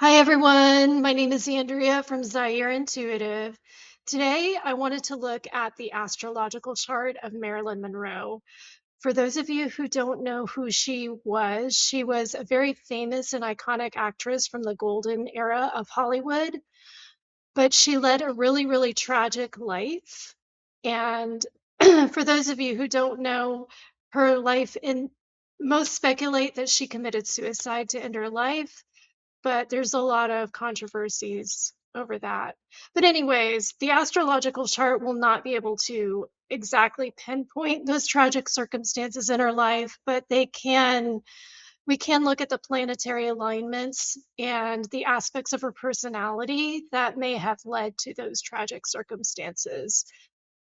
Hi everyone, my name is Andrea from Zaire Intuitive. Today I wanted to look at the astrological chart of Marilyn Monroe. For those of you who don't know who she was a very famous and iconic actress from the golden era of Hollywood, but she led a really, really tragic life. And for those of you who don't know her life, most speculate that she committed suicide to end her life, but there's a lot of controversies over that. But anyways, the astrological chart will not be able to exactly pinpoint those tragic circumstances in her life, but we can look at the planetary alignments and the aspects of her personality that may have led to those tragic circumstances.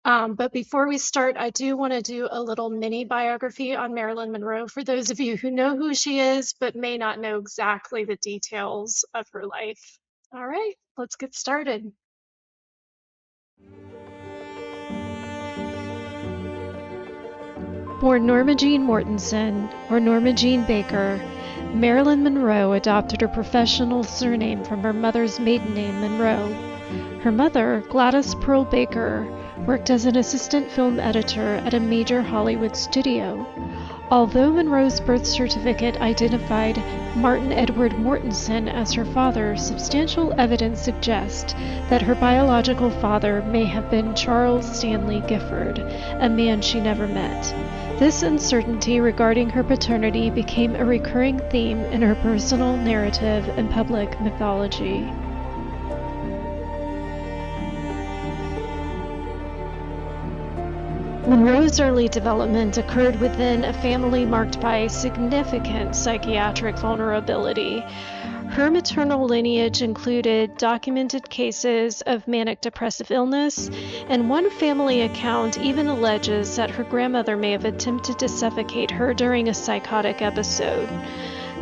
But before we start, I do want to do a little mini biography on Marilyn Monroe for those of you who know who she is, but may not know exactly the details of her life. All right, let's get started. Born Norma Jean Mortensen, or Norma Jean Baker, Marilyn Monroe adopted her professional surname from her mother's maiden name, Monroe. Her mother, Gladys Pearl Baker, worked as an assistant film editor at a major Hollywood studio. Although Monroe's birth certificate identified Martin Edward Mortensen as her father, substantial evidence suggests that her biological father may have been Charles Stanley Gifford, a man she never met. This uncertainty regarding her paternity became a recurring theme in her personal narrative and public mythology. Monroe's early development occurred within a family marked by significant psychiatric vulnerability. Her maternal lineage included documented cases of manic depressive illness, and one family account even alleges that her grandmother may have attempted to suffocate her during a psychotic episode.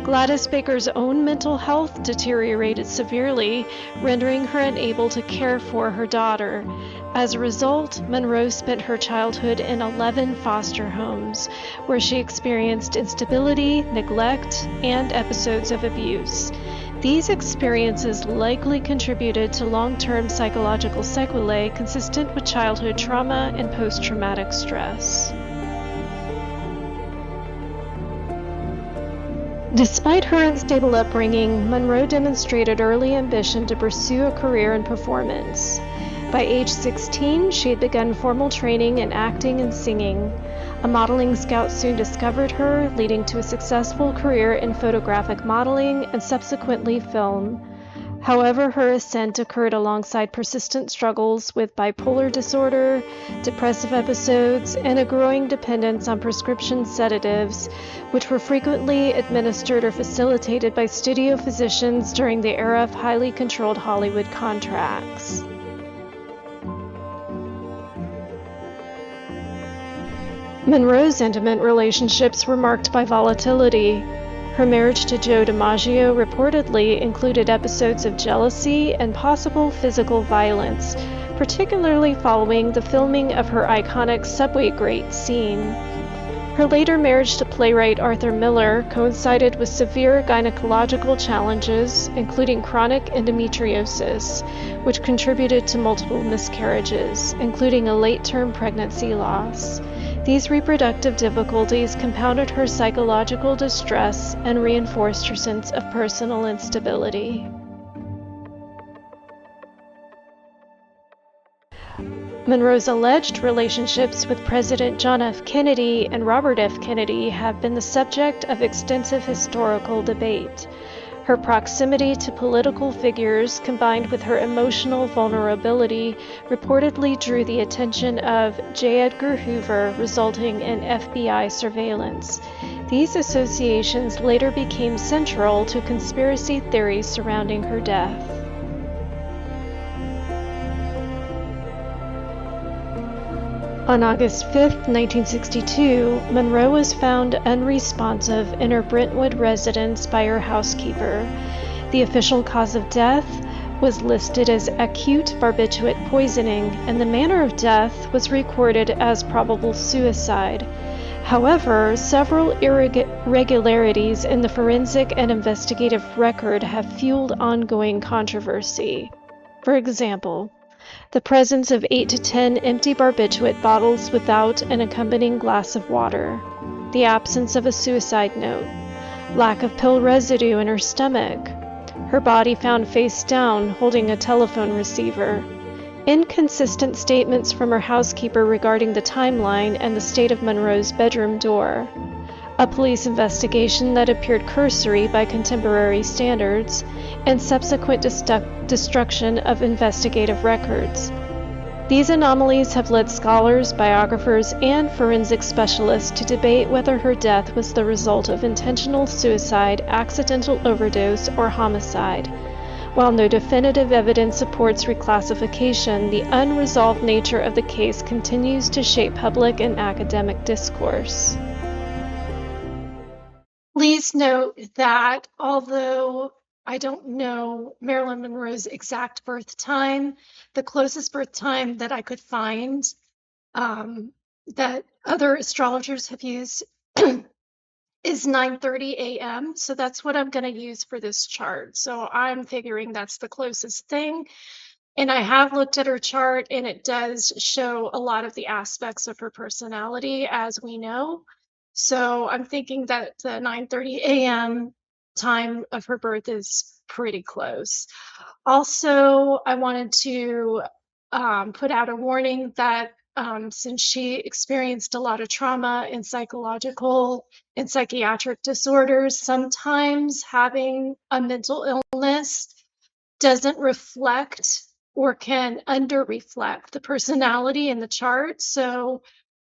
Gladys Baker's own mental health deteriorated severely, rendering her unable to care for her daughter. As a result, Monroe spent her childhood in 11 foster homes, where she experienced instability, neglect, and episodes of abuse. These experiences likely contributed to long-term psychological sequelae consistent with childhood trauma and post-traumatic stress. Despite her unstable upbringing, Monroe demonstrated early ambition to pursue a career in performance. By age 16, she had begun formal training in acting and singing. A modeling scout soon discovered her, leading to a successful career in photographic modeling and subsequently film. However, her ascent occurred alongside persistent struggles with bipolar disorder, depressive episodes, and a growing dependence on prescription sedatives, which were frequently administered or facilitated by studio physicians during the era of highly controlled Hollywood contracts. Monroe's intimate relationships were marked by volatility. Her marriage to Joe DiMaggio reportedly included episodes of jealousy and possible physical violence, particularly following the filming of her iconic subway grate scene. Her later marriage to playwright Arthur Miller coincided with severe gynecological challenges, including chronic endometriosis, which contributed to multiple miscarriages, including a late-term pregnancy loss. These reproductive difficulties compounded her psychological distress and reinforced her sense of personal instability. Monroe's alleged relationships with President John F. Kennedy and Robert F. Kennedy have been the subject of extensive historical debate. Her proximity to political figures, combined with her emotional vulnerability, reportedly drew the attention of J. Edgar Hoover, resulting in FBI surveillance. These associations later became central to conspiracy theories surrounding her death. On August 5, 1962, Monroe was found unresponsive in her Brentwood residence by her housekeeper. The official cause of death was listed as acute barbiturate poisoning, and the manner of death was recorded as probable suicide. However, several irregularities in the forensic and investigative record have fueled ongoing controversy. For example, the presence of 8 to 10 empty barbiturate bottles without an accompanying glass of water, the absence of a suicide note, lack of pill residue in her stomach, her body found face down holding a telephone receiver, inconsistent statements from her housekeeper regarding the timeline and the state of Monroe's bedroom door, a police investigation that appeared cursory by contemporary standards, and subsequent destruction of investigative records. These anomalies have led scholars, biographers, and forensic specialists to debate whether her death was the result of intentional suicide, accidental overdose, or homicide. While no definitive evidence supports reclassification, the unresolved nature of the case continues to shape public and academic discourse. Please note that although I don't know Marilyn Monroe's exact birth time, the closest birth time that I could find that other astrologers have used is 9:30 a.m. So that's what I'm going to use for this chart. So I'm figuring that's the closest thing. And I have looked at her chart, and it does show a lot of the aspects of her personality, as we know. So I'm thinking that the 9:30 a.m. time of her birth is pretty close. Also, I wanted to put out a warning that since she experienced a lot of trauma and psychological and psychiatric disorders, sometimes having a mental illness doesn't reflect or can under reflect the personality in the chart. So,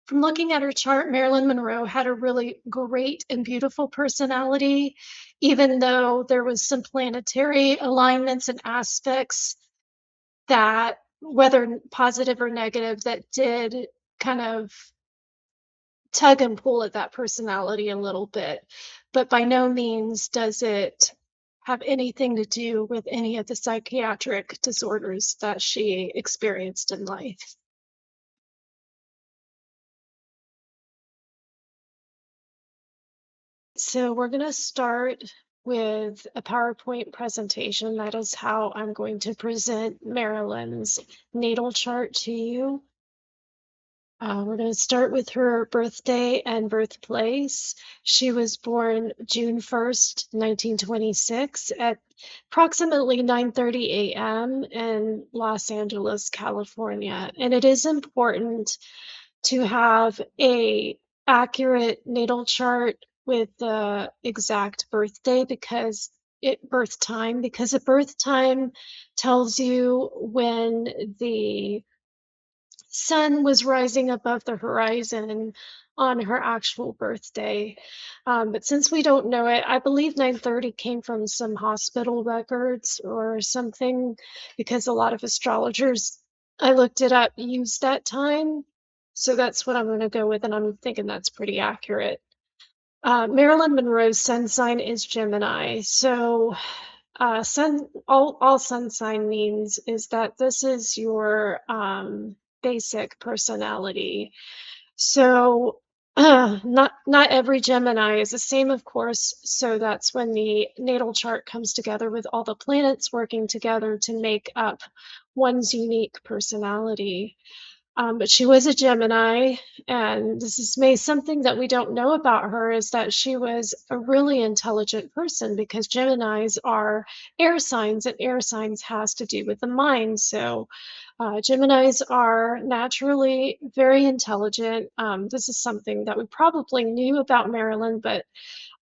from looking at her chart, Marilyn Monroe had a really great and beautiful personality, even though there was some planetary alignments and aspects that, whether positive or negative, that did kind of tug and pull at that personality a little bit. But by no means does it have anything to do with any of the psychiatric disorders that she experienced in life. So we're going to start with a PowerPoint presentation. That is how I'm going to present Marilyn's natal chart to you. We're going to start with her birthday and birthplace. She was born June 1st, 1926 at approximately 9:30 a.m. in Los Angeles, California. And it is important to have a accurate natal chart with the exact birthday birth time, because a birth time tells you when the sun was rising above the horizon on her actual birthday. But since we don't know it, I believe 9:30 came from some hospital records or something, because a lot of astrologers, I looked it up, used that time. So that's what I'm going to go with, and I'm thinking that's pretty accurate. Marilyn Monroe's sun sign is Gemini. So all sun sign means is that this is your basic personality. So not every Gemini is the same, of course. So that's when the natal chart comes together with all the planets working together to make up one's unique personality. But she was a Gemini, and this is maybe something that we don't know about her, is that she was a really intelligent person, because Geminis are air signs, and air signs has to do with the mind. So Geminis are naturally very intelligent. This is something that we probably knew about Marilyn, but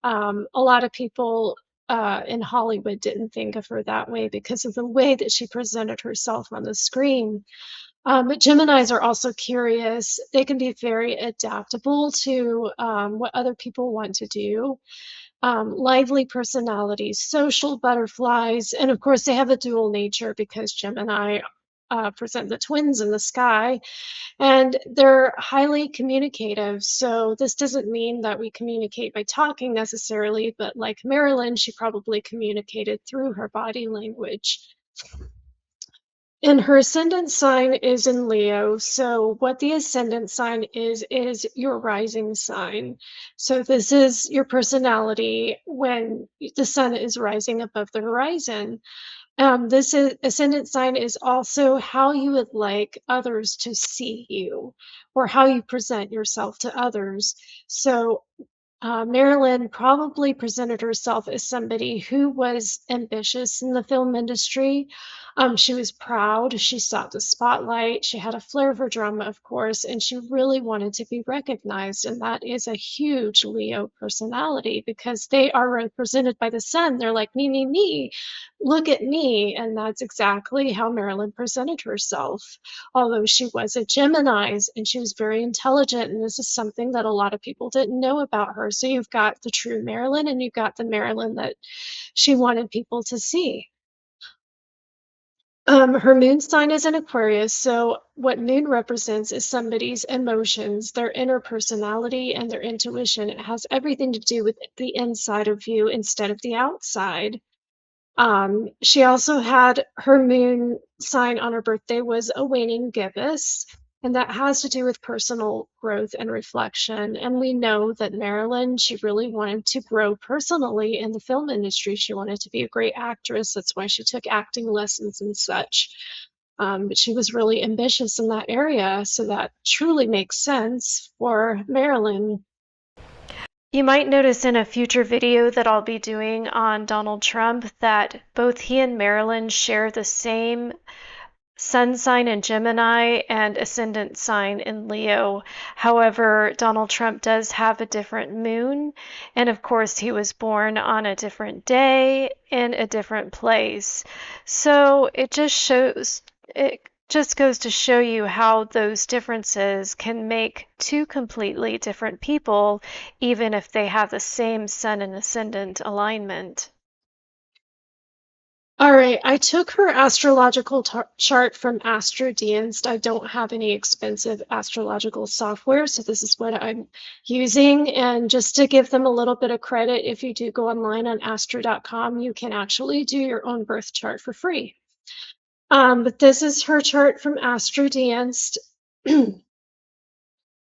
a lot of people in Hollywood didn't think of her that way because of the way that she presented herself on the screen. But Geminis are also curious. They can be very adaptable to what other people want to do. Lively personalities, social butterflies, and of course they have a dual nature because Gemini present the twins in the sky, and they're highly communicative. So this doesn't mean that we communicate by talking necessarily, but like Marilyn, she probably communicated through her body language. And her ascendant sign is in Leo. So what the ascendant sign is your rising sign. So this is your personality when the sun is rising above the horizon. This is, ascendant sign is also how you would like others to see you or how you present yourself to others. So Marilyn probably presented herself as somebody who was ambitious in the film industry. She was proud. She sought the spotlight. She had a flair for drama, of course, and she really wanted to be recognized. And that is a huge Leo personality because they are represented by the sun. They're like, me, me, me. Look at me. And that's exactly how Marilyn presented herself, although she was a Gemini and she was very intelligent. And this is something that a lot of people didn't know about her. So you've got the true Marilyn and you've got the Marilyn that she wanted people to see. Her moon sign is in Aquarius. So what moon represents is somebody's emotions, their inner personality, and their intuition. It has everything to do with the inside of you instead of the outside. She also had her moon sign on her birthday was a waning gibbous, and that has to do with personal growth and reflection. And we know that Marilyn, she really wanted to grow personally in the film industry. She wanted to be a great actress. That's why she took acting lessons and such. But she was really ambitious in that area, so that truly makes sense for Marilyn. You might notice in a future video that I'll be doing on Donald Trump that both he and Marilyn share the same sun sign in Gemini and ascendant sign in Leo. However, Donald Trump does have a different moon, and of course, he was born on a different day in a different place. So it just goes to show you how those differences can make two completely different people, even if they have the same sun and ascendant alignment. All right, I took her astrological chart from AstroDNst. I don't have any expensive astrological software, so this is what I'm using. And just to give them a little bit of credit, if you do go online on astro.com, you can actually do your own birth chart for free. But this is her chart from AstroDNst. And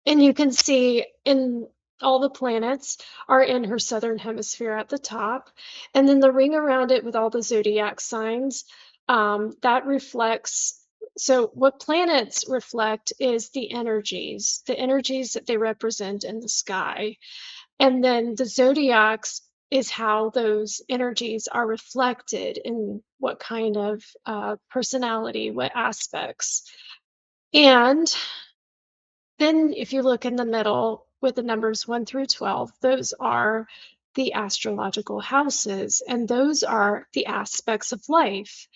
you can see in all the planets are in her southern hemisphere at the top. And then the ring around it with all the zodiac signs, that reflects. So, what planets reflect is the energies that they represent in the sky. And then the zodiacs is how those energies are reflected in what kind of personality, what aspects. And then if you look in the middle with the numbers 1 through 12, those are the astrological houses, and those are the aspects of life.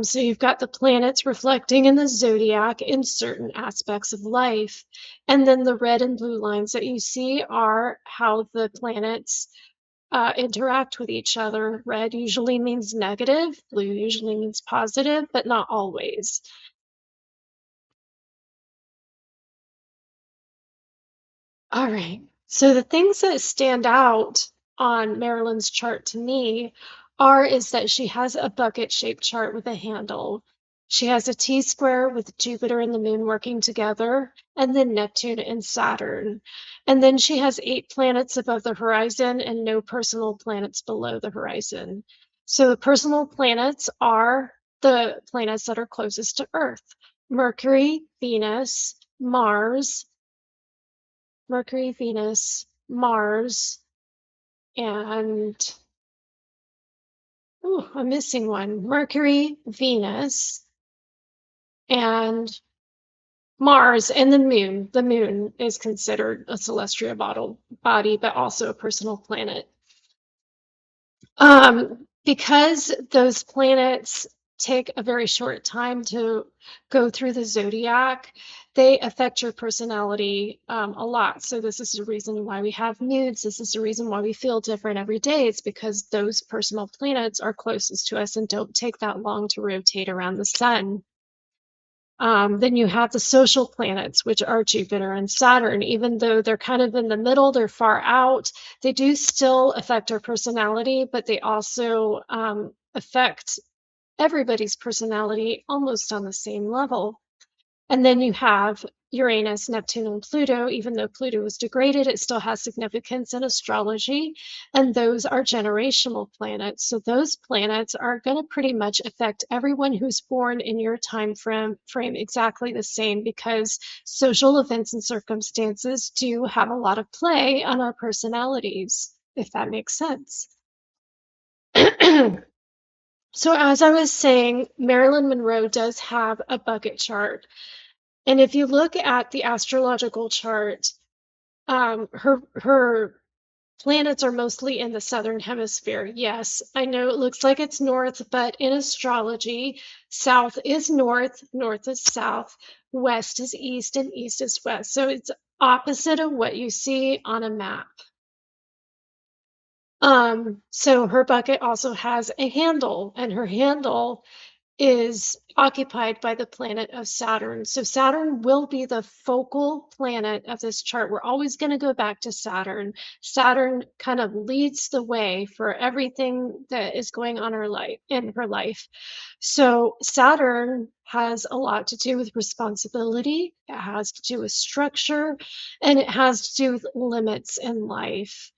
So you've got the planets reflecting in the zodiac in certain aspects of life. And then the red and blue lines that you see are how the planets interact with each other. Red usually means negative, blue usually means positive, but not always. All right. So the things that stand out on Marilyn's chart to me is that she has a bucket-shaped chart with a handle. She has a T-square with Jupiter and the moon working together, and then Neptune and Saturn. And then she has 8 planets above the horizon and no personal planets below the horizon. So the personal planets are the planets that are closest to Earth: Mercury, Venus, Mars, and I'm missing one. Mercury, Venus, and Mars, and the moon. The moon is considered a celestial body, but also a personal planet. Because those planets take a very short time to go through the zodiac, they affect your personality a lot. So this is the reason why we have moods. This is the reason why we feel different every day. It's because those personal planets are closest to us and don't take that long to rotate around the sun. Then you have the social planets, which are Jupiter and Saturn. Even though they're kind of in the middle, they're far out, they do still affect our personality, but they also affect everybody's personality almost on the same level. And then you have Uranus, Neptune, and Pluto. Even though Pluto is degraded, it still has significance in astrology. And those are generational planets. So those planets are going to pretty much affect everyone who's born in your frame exactly the same, because social events and circumstances do have a lot of play on our personalities, if that makes sense. So as I was saying, Marilyn Monroe does have a bucket chart. And if you look at the astrological chart, her planets are mostly in the southern hemisphere. Yes, I know it looks like it's north, but in astrology, south is north, north is south, west is east, and east is west. So it's opposite of what you see on a map. So her bucket also has a handle, and her handle is occupied by the planet of Saturn. So Saturn will be the focal planet of this chart. We're always going to go back to Saturn. Saturn kind of leads the way for everything that is going on in her life. So Saturn has a lot to do with responsibility. It has to do with structure, and it has to do with limits in life.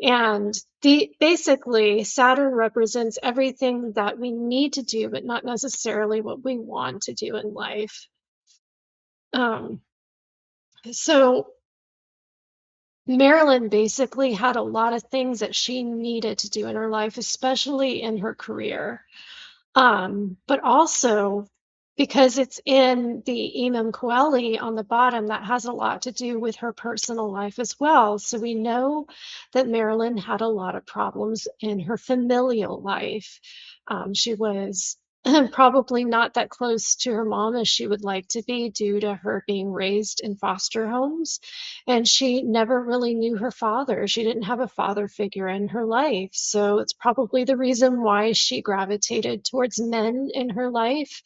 And basically, Saturn represents everything that we need to do, but not necessarily what we want to do in life. Um, so Marilyn basically had a lot of things that she needed to do in her life, especially in her career. But also because it's in the Imam Coeli on the bottom, that has a lot to do with her personal life as well. So we know that Marilyn had a lot of problems in her familial life. She was probably not that close to her mom as she would like to be, due to her being raised in foster homes. And she never really knew her father. She didn't have a father figure in her life. So it's probably the reason why she gravitated towards men in her life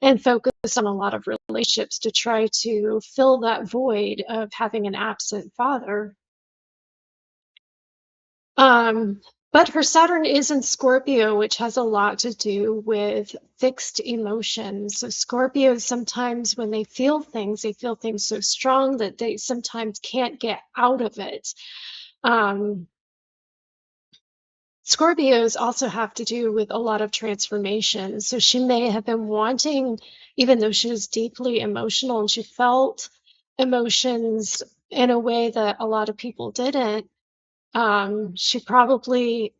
and focused on a lot of relationships to try to fill that void of having an absent father. Um, but her Saturn is in Scorpio, which has a lot to do with fixed emotions. So Scorpios, sometimes when they feel things so strong that they sometimes can't get out of it. Um, Scorpios also have to do with a lot of transformation. So she may have been wanting, even though she was deeply emotional and she felt emotions in a way that a lot of people didn't, she probably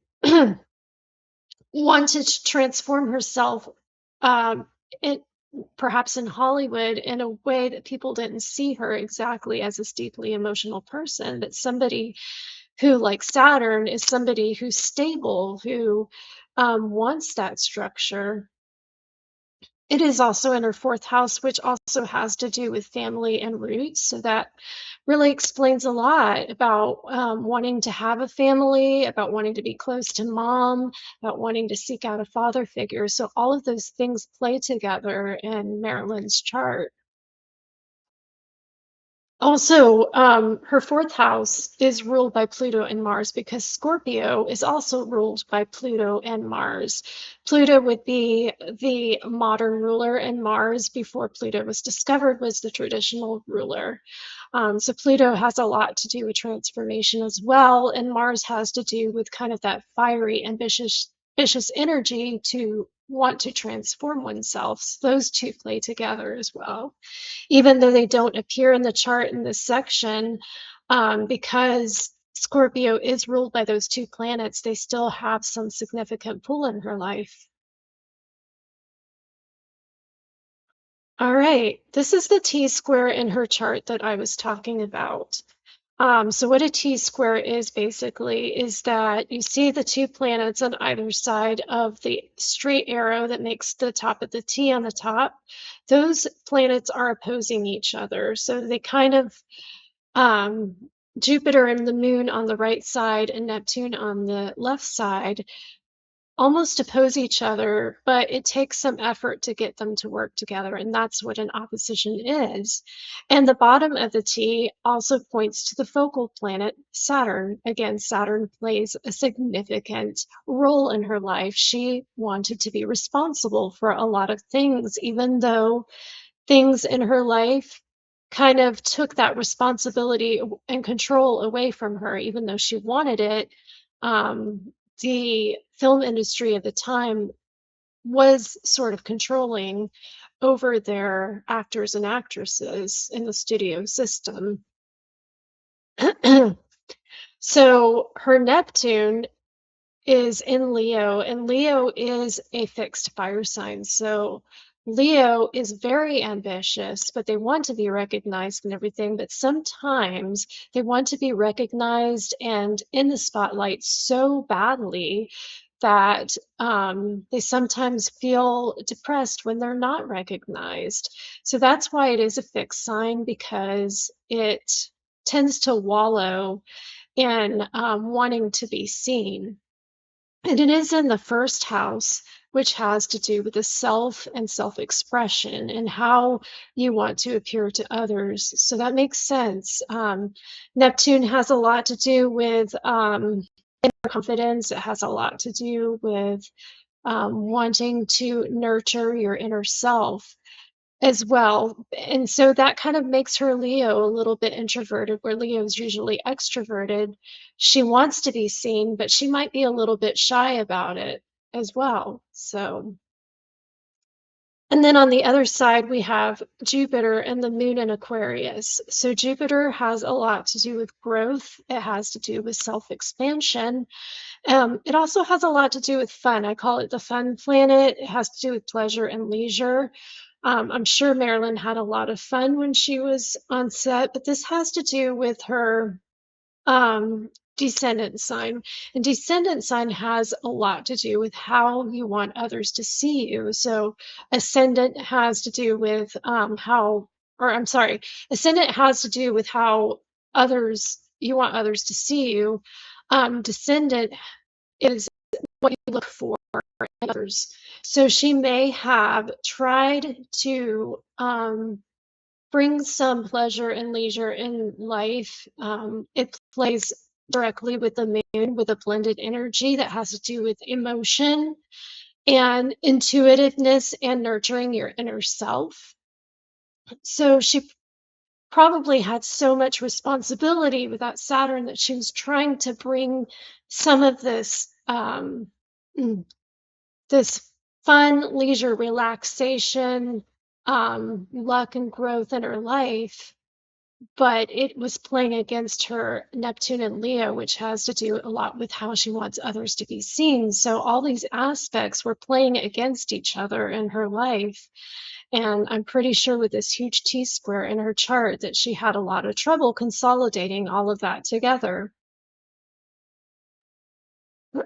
wanted to transform herself, um, in, perhaps in Hollywood, in a way that people didn't see her exactly as this deeply emotional person, but somebody who, like Saturn, is somebody who's stable, who wants that structure. It is also in her fourth house, which also has to do with family and roots. So that really explains a lot about wanting to have a family, about wanting to be close to mom, about wanting to seek out a father figure. So all of those things play together in Marilyn's chart. Also, her fourth house is ruled by Pluto and Mars, because Scorpio is also ruled by Pluto and Mars. Pluto would be the modern ruler, and Mars, before Pluto was discovered, was the traditional ruler. So Pluto has a lot to do with transformation as well, and Mars has to do with kind of that fiery, ambitious energy to want to transform oneself. So those two play together as well, even though they don't appear in the chart in this section, because Scorpio is ruled by those two planets, they still have some significant pull in her life. All right, this is the T-square in her chart that I was talking about. So what a T-square is basically is that you see the two planets on either side of the straight arrow that makes the top of the T on the top. Those planets are opposing each other. So they kind of, um, Jupiter and the moon on the right side and Neptune on the left side, almost oppose each other, but it takes some effort to get them to work together, and that's what an opposition is. And the bottom of the T also points to the focal planet, Saturn. Again, Saturn plays a significant role in her life. She wanted to be responsible for a lot of things, even though things in her life kind of took that responsibility and control away from her, even though she wanted it. The film industry at the time was sort of controlling over their actors and actresses in the studio system. So her Neptune is in Leo, and Leo is a fixed fire sign. So Leo is very ambitious, but they want to be recognized and everything. But sometimes they want to be recognized and in the spotlight so badly that they sometimes feel depressed when they're not recognized. So that's why it is a fixed sign, because it tends to wallow in wanting to be seen. And it is in the first house, which has to do with the self and self expression and how you want to appear to others. So that makes sense. Neptune has a lot to do with inner confidence, it has a lot to do with wanting to nurture your inner self as well. And so that kind of makes her Leo a little bit introverted, where Leo is usually extroverted. She wants to be seen, but she might be a little bit shy about it as well. So, and then on the other side, we have Jupiter and the moon in Aquarius. So Jupiter has a lot to do with growth. It has to do with self-expansion. It also has a lot to do with fun. I call it the fun planet. It has to do with pleasure and leisure. I'm sure Marilyn had a lot of fun when she was on set, but this has to do with her descendant sign. And descendant sign has a lot to do with how you want others to see you. So ascendant has to do with ascendant has to do with how others you want others to see you. Descendant is what you look for in others. So she may have tried to bring some pleasure and leisure in life. It plays directly with the moon with a blended energy that has to do with emotion and intuitiveness and nurturing your inner self. So she probably had so much responsibility with that Saturn that she was trying to bring some of this fun, leisure, relaxation, luck and growth in her life, but it was playing against her Neptune and Leo, which has to do a lot with how she wants others to be seen. So all these aspects were playing against each other in her life. And I'm pretty sure with this huge T square in her chart that she had a lot of trouble consolidating all of that together.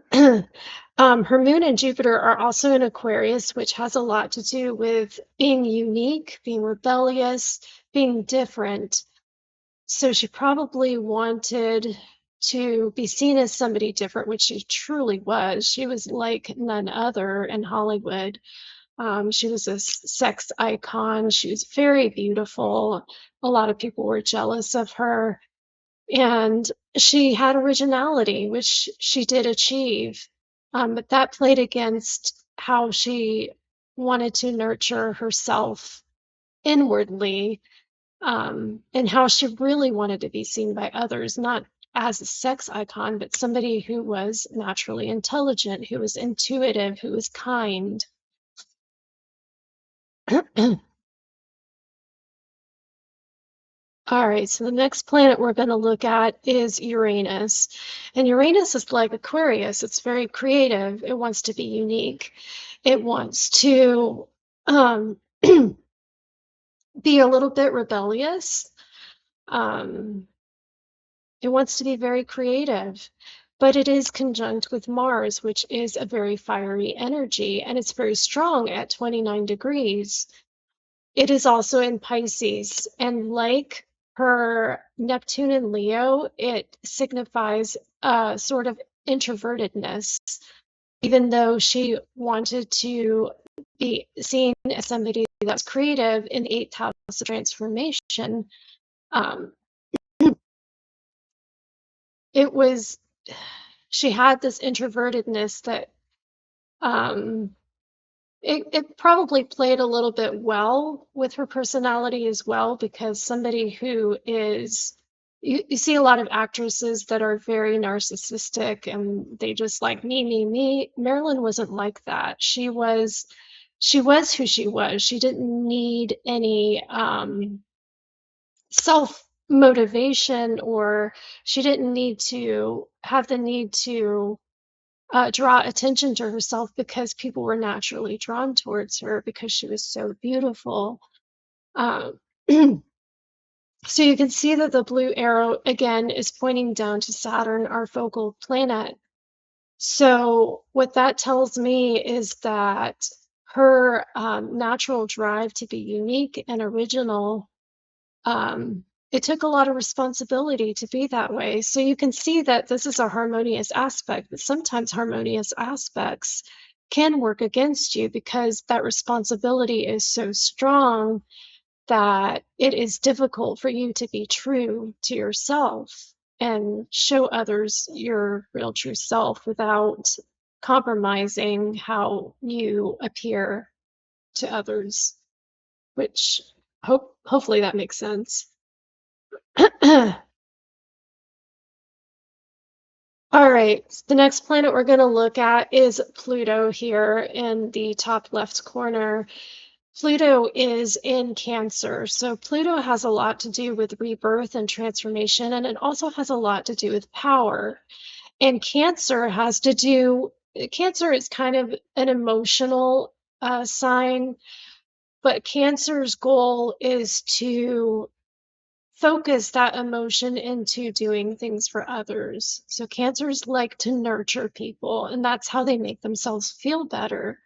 Her moon and Jupiter are also in Aquarius, which has a lot to do with being unique, being rebellious, being different. So she probably wanted to be seen as somebody different, which she truly was. She was like none other in Hollywood. She was a sex icon. She was very beautiful. A lot of people were jealous of her. And she had originality, which she did achieve. But that played against how she wanted to nurture herself inwardly, and how she really wanted to be seen by others, not as a sex icon, but somebody who was naturally intelligent, who was intuitive, who was kind. All right, so the next planet we're going to look at is Uranus. And Uranus is like Aquarius. It's very creative. It wants to be unique. It wants to be a little bit rebellious. Um, it wants to be very creative, but it is conjunct with Mars, which is a very fiery energy, and it's very strong at 29 degrees. It is also in Pisces, and like her Neptune and Leo, it signifies sort of introvertedness. even though she wanted to be seen as somebody that's creative in eighth house of transformation. Um, it was, she had this introvertedness that um, it probably played a little bit well with her personality as well, because somebody who is, you see a lot of actresses that are very narcissistic and they just like me. Marilyn wasn't like that. She was who she was. She didn't need any self motivation, or she didn't need to have the need to draw attention to herself, because people were naturally drawn towards her because she was so beautiful. Um, so you can see that the blue arrow again is pointing down to Saturn, our focal planet. So what that tells me is that her natural drive to be unique and original, um, it took a lot of responsibility to be that way. So you can see that this is a harmonious aspect, but sometimes harmonious aspects can work against you because that responsibility is so strong that it is difficult for you to be true to yourself and show others your real true self without compromising how you appear to others, which hopefully that makes sense. All right, the next planet we're going to look at is Pluto here in the top left corner. Pluto is in Cancer. So Pluto has a lot to do with rebirth and transformation, and it also has a lot to do with power. And Cancer is kind of an emotional sign, but Cancer's goal is to focus that emotion into doing things for others. So cancers like to nurture people, and that's how they make themselves feel better.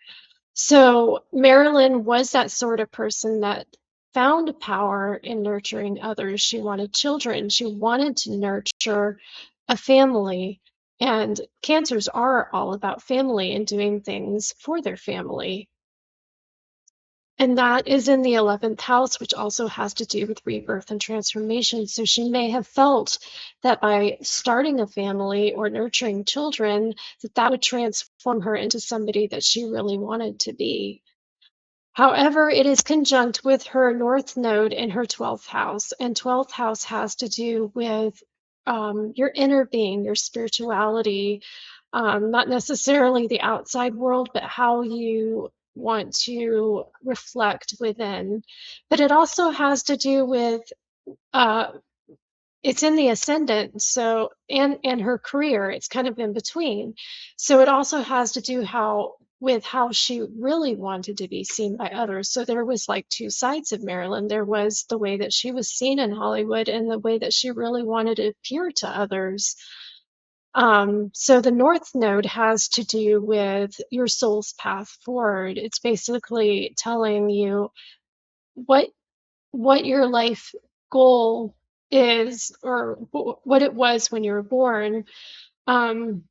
So Marilyn was that sort of person that found power in nurturing others. She wanted children. She wanted to nurture a family. And cancers are all about family and doing things for their family. And that is in the 11th house, which also has to do with rebirth and transformation. So she may have felt that by starting a family or nurturing children, that would transform her into somebody that she really wanted to be. However, it is conjunct with her North Node in her 12th house, and 12th house has to do with your inner being, your spirituality, not necessarily the outside world, but how you want to reflect within. But it also has to do with uh, it's in the ascendant, so and her career, it's kind of in between. So it also has to do how she really wanted to be seen by others. So there was like two sides of Marilyn. There was the way that she was seen in Hollywood and the way that she really wanted to appear to others. So the North Node has to do with your soul's path forward. It's basically telling you what what your life goal is, or what it was when you were born. Um,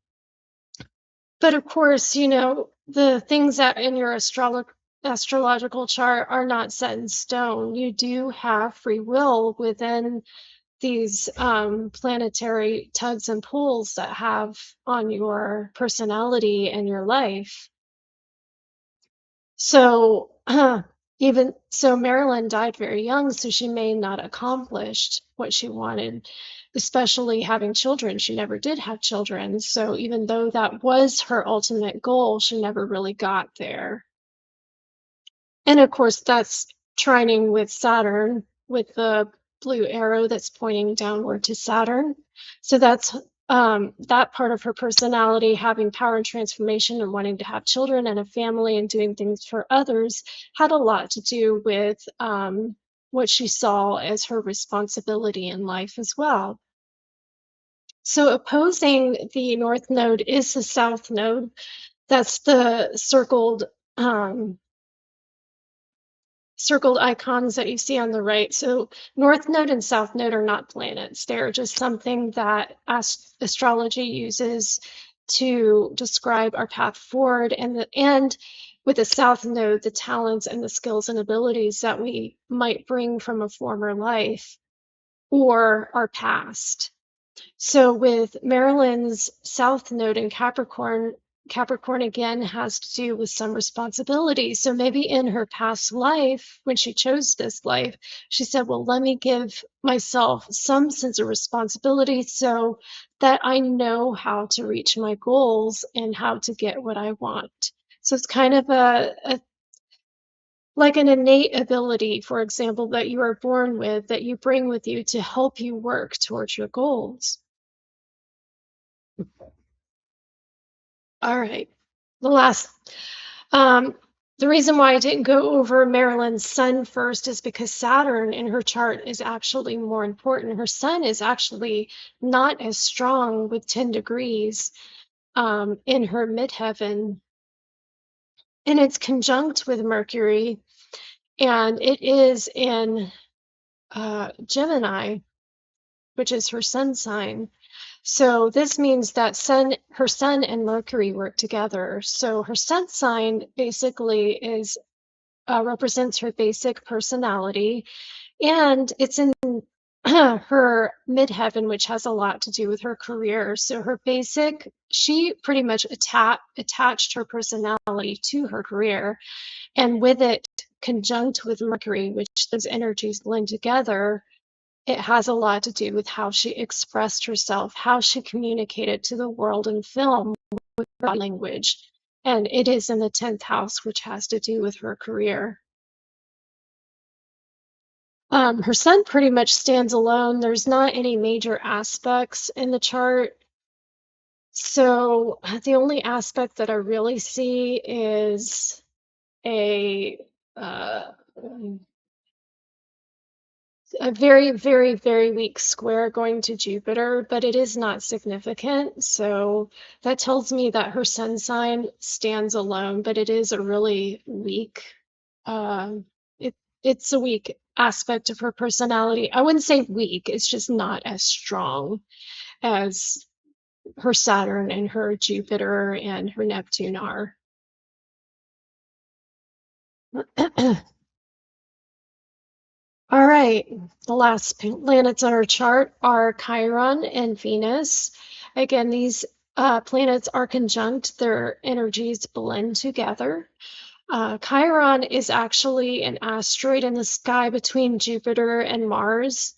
but of course, the things that in your astrological chart are not set in stone. You do have free will within these planetary tugs and pulls that have on your personality and your life. So, even so, Marilyn died very young, so she may not accomplished what she wanted, especially having children. She never did have children. So, even though that was her ultimate goal, she never really got there. And of course, that's trining with Saturn, with the blue arrow that's pointing downward to Saturn. So that's that part of her personality, having power and transformation and wanting to have children and a family and doing things for others, had a lot to do with what she saw as her responsibility in life as well. So opposing the North Node is the South Node. That's the circled icons that you see on the right. So North Node and South Node are not planets. They're just something that astrology uses to describe our path forward, and with the South Node, the talents and the skills and abilities that we might bring from a former life or our past. So with Marilyn's South Node in Capricorn, Capricorn again has to do with some responsibility. So maybe in her past life, when she chose this life, she said, well, let me give myself some sense of responsibility so that I know how to reach my goals and how to get what I want. So it's kind of a like an innate ability, for example, that you are born with, that you bring with you to help you work towards your goals. All right. The last, um, the reason why I didn't go over Marilyn's sun first is because Saturn in her chart is actually more important. Her sun is actually not as strong with 10 degrees in her midheaven, and it's conjunct with Mercury, and it is in Gemini, which is her sun sign. So this means that her sun and Mercury work together. So her sun sign basically is represents her basic personality, and it's in her midheaven, which has a lot to do with her career. So she pretty much attached her personality to her career, and with it conjunct with Mercury, which those energies blend together, it has a lot to do with how she expressed herself, how she communicated to the world in film with her language. And it is in the 10th house, which has to do with her career. Her sun pretty much stands alone. There's not any major aspects in the chart. So the only aspect that I really see is a uh, a very, very, very weak square going to Jupiter, but it is not significant. So that tells me that her sun sign stands alone, but it is a really weak, um, it, it's a weak aspect of her personality. I wouldn't say weak, it's just not as strong as her Saturn and her Jupiter and her Neptune are. All right, the last planets on our chart are Chiron and Venus. Again, these planets are conjunct, their energies blend together. Chiron is actually an asteroid in the sky between Jupiter and Mars.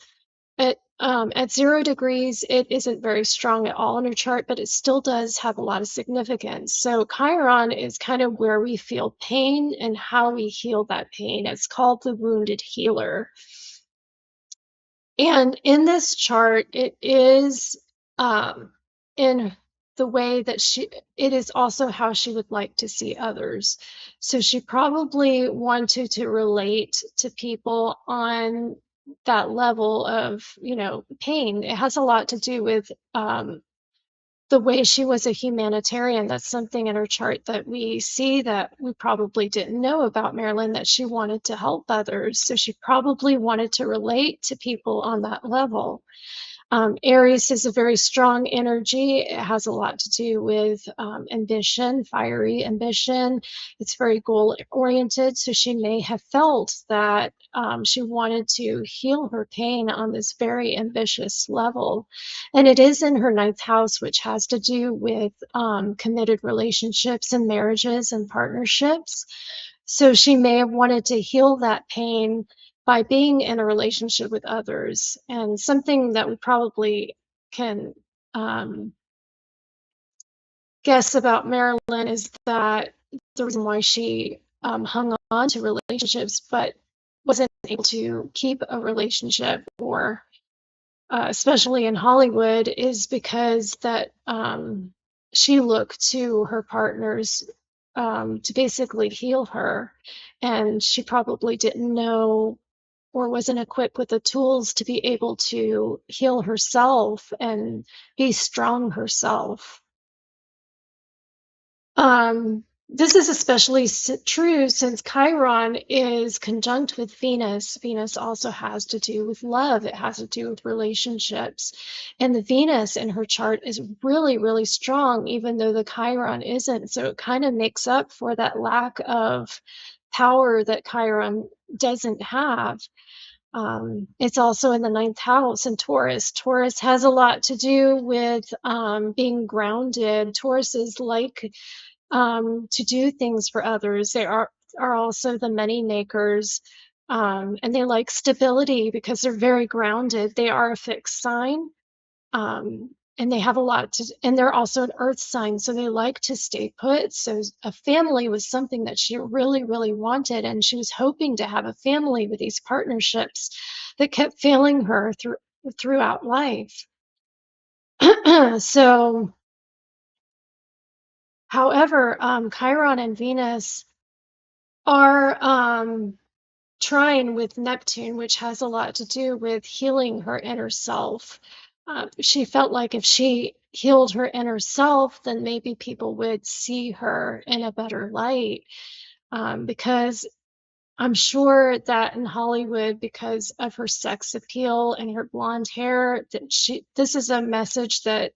At 0 degrees, it isn't very strong at all in our chart, but it still does have a lot of significance. So Chiron is kind of where we feel pain and how we heal that pain. It's called the wounded healer. And in this chart, it is in the way that it is also how she would like to see others. So she probably wanted to relate to people on that level of, pain. It has a lot to do with the way she was a humanitarian. That's something in her chart that we see that we probably didn't know about Marilyn, that she wanted to help others. So she probably wanted to relate to people on that level. Aries is a very strong energy. It has a lot to do with ambition, fiery ambition. It's very goal oriented. So she may have felt that she wanted to heal her pain on this very ambitious level. And it is in her 9th house, which has to do with committed relationships and marriages and partnerships. So she may have wanted to heal that pain by being in a relationship with others. And something that we probably can guess about Marilyn is that the reason why she hung on to relationships but wasn't able to keep a relationship, or especially in Hollywood, is because that she looked to her partners to basically heal her, and she probably didn't know or wasn't equipped with the tools to be able to heal herself and be strong herself. This is especially true since Chiron is conjunct with Venus. Venus also has to do with love, it has to do with relationships. And the Venus in her chart is really, really strong, even though the Chiron isn't. So it kind of makes up for that lack of power that Chiron doesn't have. It's also in the ninth house in Taurus. Taurus has a lot to do with being grounded. Taurus is like to do things for others. They are also the money makers, and they like stability because they're very grounded. They are a fixed sign, and they have a lot to, and they're also an earth sign, so they like to stay put. So a family was something that she really, really wanted, and she was hoping to have a family with these partnerships that kept failing her throughout life. So, however, Chiron and Venus are trine with Neptune, which has a lot to do with healing her inner self. She felt like if she healed her inner self, then maybe people would see her in a better light. Because I'm sure that in Hollywood, because of her sex appeal and her blonde hair, that this is a message that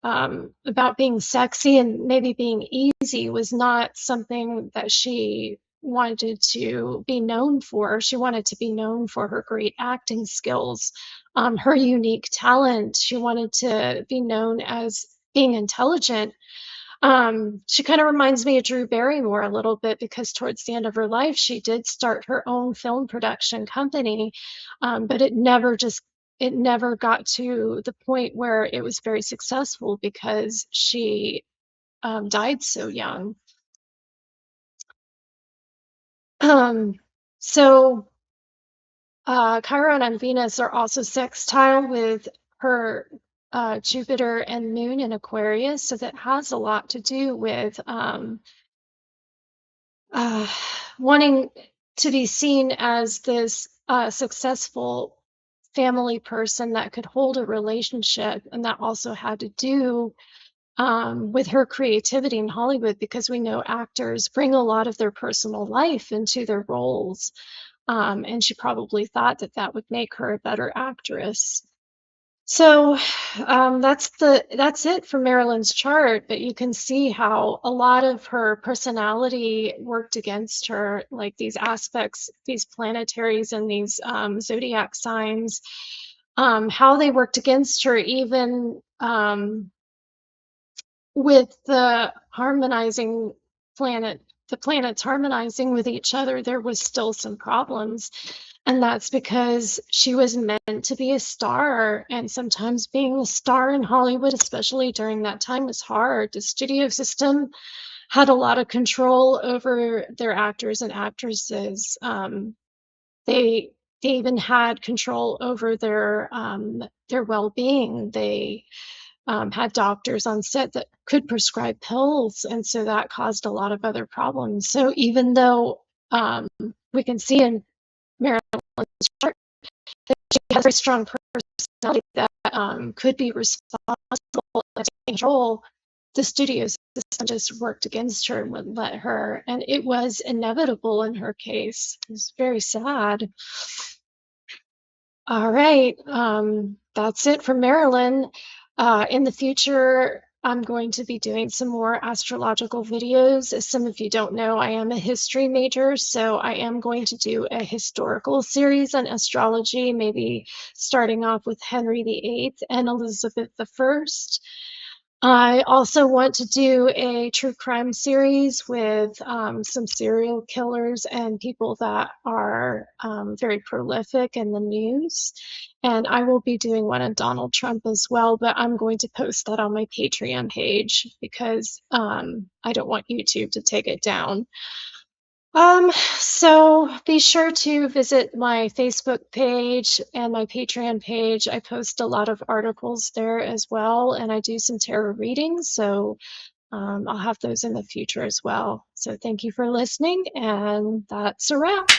about being sexy and maybe being easy was not something that she wanted to be known for. She wanted to be known for her great acting skills, her unique talent. She wanted to be known as being intelligent. She kind of reminds me of Drew Barrymore a little bit because towards the end of her life, she did start her own film production company, but it never got to the point where it was very successful because she died so young. Um, so Chiron and Venus are also sextile with her Jupiter and Moon in Aquarius, so that has a lot to do with uh, wanting to be seen as this successful family person that could hold a relationship. And that also had to do with her creativity in Hollywood because we know actors bring a lot of their personal life into their roles. And she probably thought that that would make her a better actress. So that's it for Marilyn's chart, but you can see how a lot of her personality worked against her, like these aspects, these planetaries and these zodiac signs, how they worked against her, even with the planets harmonizing with each other, there was still some problems. And that's because she was meant to be a star. And sometimes being a star in Hollywood, especially during that time, was hard. The studio system had a lot of control over their actors and actresses. They they even had control over their well-being. They had doctors on set that could prescribe pills, and so that caused a lot of other problems. So even though we can see in Marilyn's chart that she has a very strong personality that could be responsible and take control, the studio system just worked against her and wouldn't let her, and it was inevitable in her case. It was very sad. All right, that's it for Marilyn. In the future, I'm going to be doing some more astrological videos. As some of you don't know, I am a history major, so I am going to do a historical series on astrology, maybe starting off with Henry VIII and Elizabeth I. I also want to do a true crime series with some serial killers and people that are very prolific in the news. And I will be doing one on Donald Trump as well, but I'm going to post that on my Patreon page because I don't want YouTube to take it down. So be sure to visit my Facebook page and my Patreon page. I post a lot of articles there as well, and I do some tarot readings, so I'll have those in the future as well. So thank you for listening, and that's a wrap.